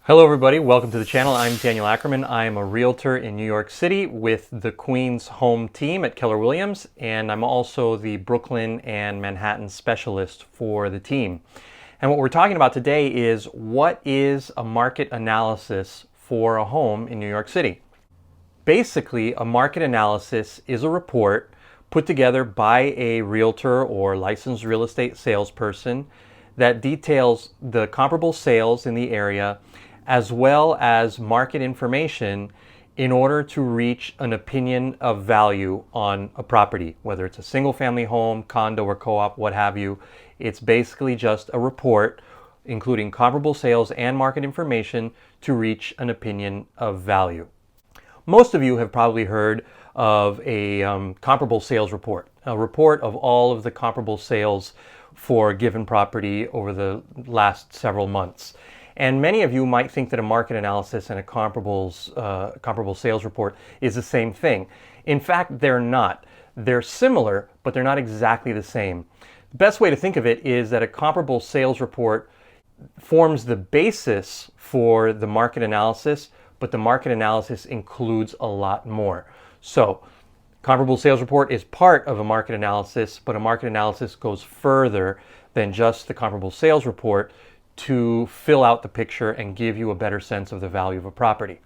Hello everybody, welcome to the channel. I'm Daniel Ackerman. I am a realtor in New York City with the Queens home team at Keller Williams, and I'm also the Brooklyn and Manhattan specialist for the team. And what we're talking about today is what is a market analysis for a home in New York City. Basically, a market analysis is a report put together by a realtor or licensed real estate salesperson that details the comparable sales in the area as well as market information in order to reach an opinion of value on a property, whether it's a single family home, condo, or co-op, what have you. It's basically just a report including comparable sales and market information to reach an opinion of value. Most of you have probably heard of a comparable sales report, a report of all of the comparable sales for a given property over the last several months. And many of you might think that a market analysis and a comparable sales report is the same thing. In fact, they're not. They're similar, but they're not exactly the same. The best way to think of it is that a comparable sales report forms the basis for the market analysis, but the market analysis includes a lot more. So, comparable sales report is part of a market analysis, but a market analysis goes further than just the comparable sales report to fill out the picture and give you a better sense of the value of a property.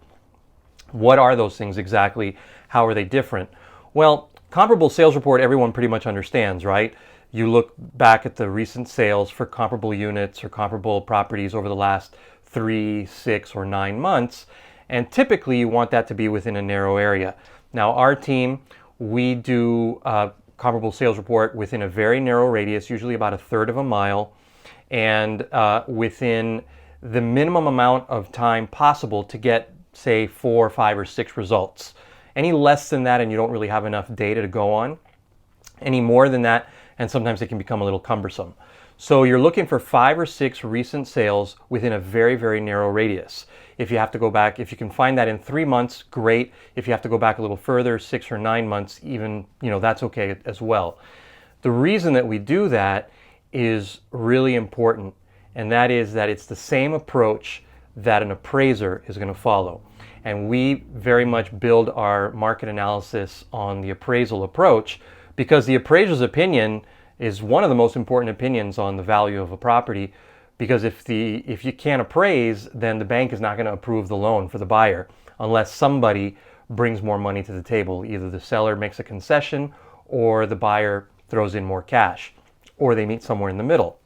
What are those things exactly? How are they different? Well, comparable sales report everyone pretty much understands, right? You look back at the recent sales for comparable units or comparable properties over the last 3, 6, or 9 months, and typically you want that to be within a narrow area. Now our team, we do a comparable sales report within a very narrow radius, usually about 1/3 of a mile, and within the minimum amount of time possible to get, say, 4, 5, or 6 results. Any less than that and you don't really have enough data to go on. Any more than that, and sometimes it can become a little cumbersome. So you're looking for 5 or 6 recent sales within a very, very narrow radius. If you have to go back, if you can find that in 3 months, great. If you have to go back a little further, 6 or 9 months, even, that's okay as well. The reason that we do that is really important, and that is that it's the same approach that an appraiser is going to follow. And we very much build our market analysis on the appraisal approach because the appraiser's opinion is one of the most important opinions on the value of a property, because if you can't appraise, then the bank is not going to approve the loan for the buyer unless somebody brings more money to the table. Either the seller makes a concession or the buyer throws in more cash, or they meet somewhere in the middle.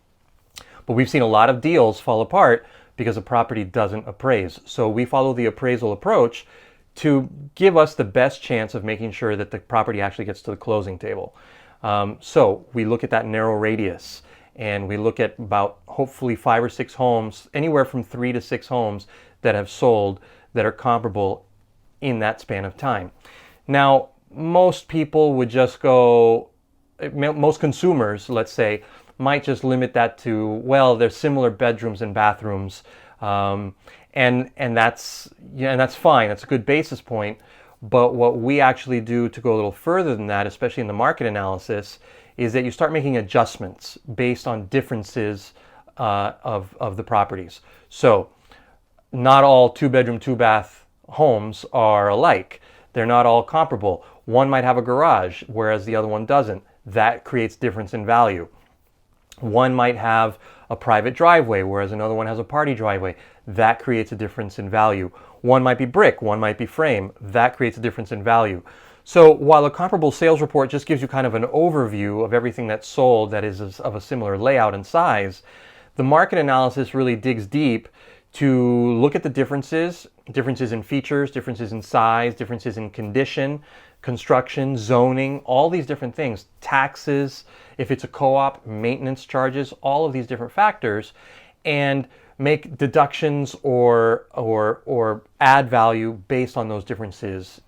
But we've seen a lot of deals fall apart because a property doesn't appraise. So we follow the appraisal approach to give us the best chance of making sure that the property actually gets to the closing table. So we look at that narrow radius, and we look at about hopefully 5 or 6 homes, anywhere from 3 to 6 homes that have sold that are comparable in that span of time. Now, most people would just go, most consumers, let's say, might just limit that to, well, there's similar bedrooms and bathrooms, and that's fine. That's a good basis point. But what we actually do to go a little further than that, especially in the market analysis, is that you start making adjustments based on differences of the properties. So, not all 2-bedroom, 2-bath homes are alike. They're not all comparable. One might have a garage, whereas the other one doesn't. That creates difference in value. One might have a private driveway, whereas another one has a party driveway. That creates a difference in value. One might be brick, one might be frame. That creates a difference in value. So while a comparable sales report just gives you kind of an overview of everything that's sold that is of a similar layout and size, the market analysis really digs deep to look at the differences in features, differences in size, differences in condition, construction, zoning, all these different things, taxes, if it's a co-op, maintenance charges, all of these different factors, and make deductions or add value based on those differences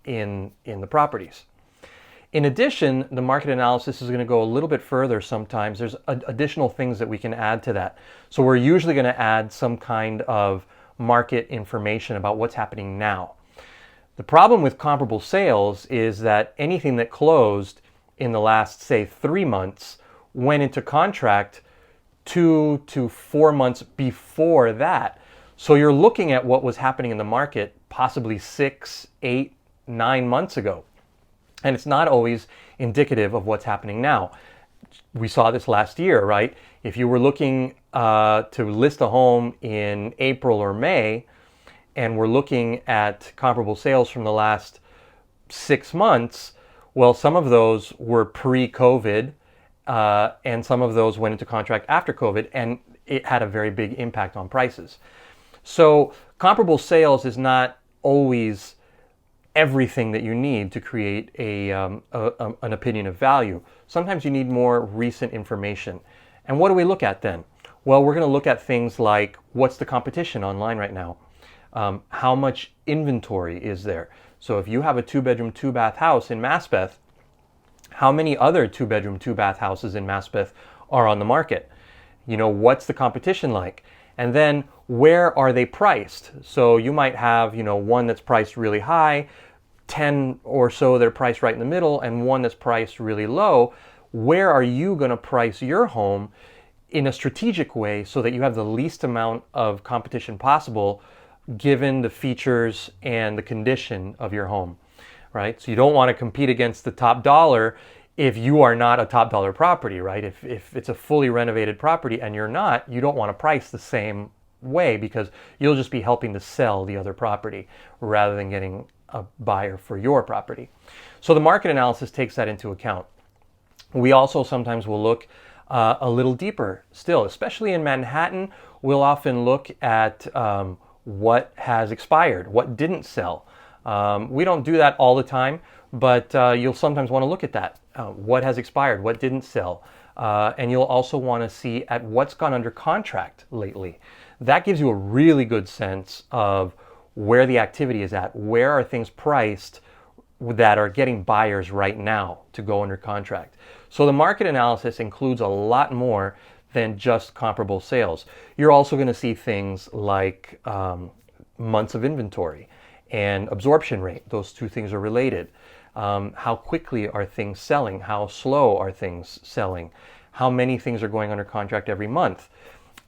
in the properties. In addition, the market analysis is going to go a little bit further sometimes. There's additional things that we can add to that. So we're usually going to add some kind of market information about what's happening now. The problem with comparable sales is that anything that closed in the last, say, 3 months went into contract 2 to 4 months before that. So you're looking at what was happening in the market possibly 6, 8, 9 months ago. And it's not always indicative of what's happening now. We saw this last year, right? If you were looking to list a home in April or May, and we're looking at comparable sales from the last 6 months, well, some of those were pre-COVID, and some of those went into contract after COVID, and it had a very big impact on prices. So comparable sales is not always everything that you need to create an opinion of value. Sometimes you need more recent information. And what do we look at then? Well, we're going to look at things like, what's the competition online right now? How much inventory is there? So if you have a 2-bedroom, 2-bath house in Maspeth, how many other 2-bedroom, 2-bath houses in Maspeth are on the market? What's the competition like? And then where are they priced? So you might have, one that's priced really high, 10 or so that are priced right in the middle, and one that's priced really low. Where are you going to price your home in a strategic way so that you have the least amount of competition possible given the features and the condition of your home, right? So you don't want to compete against the top dollar if you are not a top dollar property, right? If it's a fully renovated property and you're not, you don't want to price the same way because you'll just be helping to sell the other property rather than getting a buyer for your property. So the market analysis takes that into account. We also sometimes will look a little deeper still, especially in Manhattan. We'll often look at what has expired, what didn't sell. We don't do that all the time, but you'll sometimes want to look at that. What has expired, what didn't sell. And you'll also want to see at what's gone under contract lately. That gives you a really good sense of where the activity is at. Where are things priced that are getting buyers right now to go under contract? So the market analysis includes a lot more than just comparable sales. You're also going to see things like months of inventory and absorption rate. Those two things are related. How quickly are things selling? How slow are things selling? How many things are going under contract every month?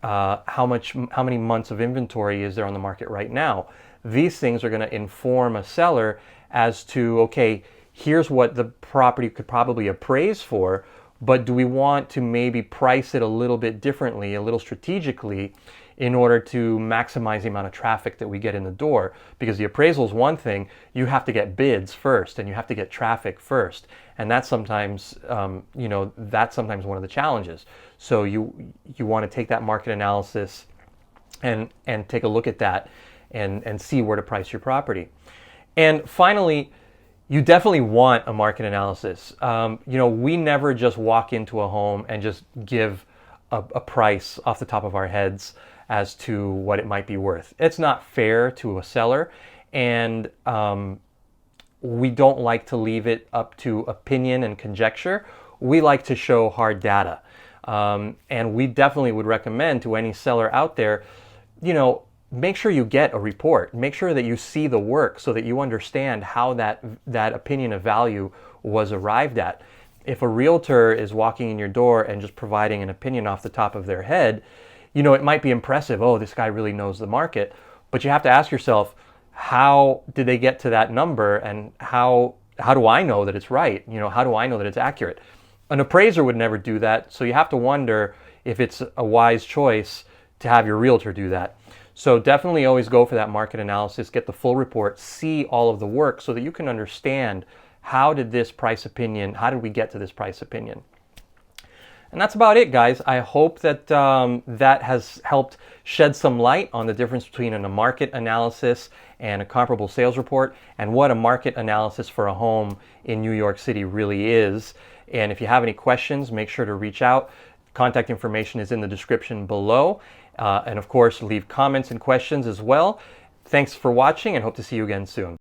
How many months of inventory is there on the market right now? These things are going to inform a seller as to, okay, here's what the property could probably appraise for, but do we want to maybe price it a little bit differently, a little strategically, in order to maximize the amount of traffic that we get in the door? Because the appraisal is one thing, you have to get bids first and you have to get traffic first. And that's sometimes, that's sometimes one of the challenges. So you want to take that market analysis and take a look at that and see where to price your property. And finally, you definitely want a market analysis. We never just walk into a home and just give a price off the top of our heads as to what it might be worth. It's not fair to a seller, and we don't like to leave it up to opinion and conjecture. We like to show hard data. And we definitely would recommend to any seller out there, make sure you get a report. Make sure that you see the work so that you understand how that opinion of value was arrived at. If a realtor is walking in your door and just providing an opinion off the top of their head, it might be impressive. Oh, this guy really knows the market. But you have to ask yourself, how did they get to that number, and how do I know that it's right? How do I know that it's accurate? An appraiser would never do that, so you have to wonder if it's a wise choice to have your realtor do that. So definitely always go for that market analysis, get the full report, see all of the work so that you can understand how did we get to this price opinion. And that's about it, guys. I hope that that has helped shed some light on the difference between a market analysis and a comparable sales report, and what a market analysis for a home in New York City really is. And if you have any questions, make sure to reach out. Contact information is in the description below. And of course, leave comments and questions as well. Thanks for watching, and hope to see you again soon.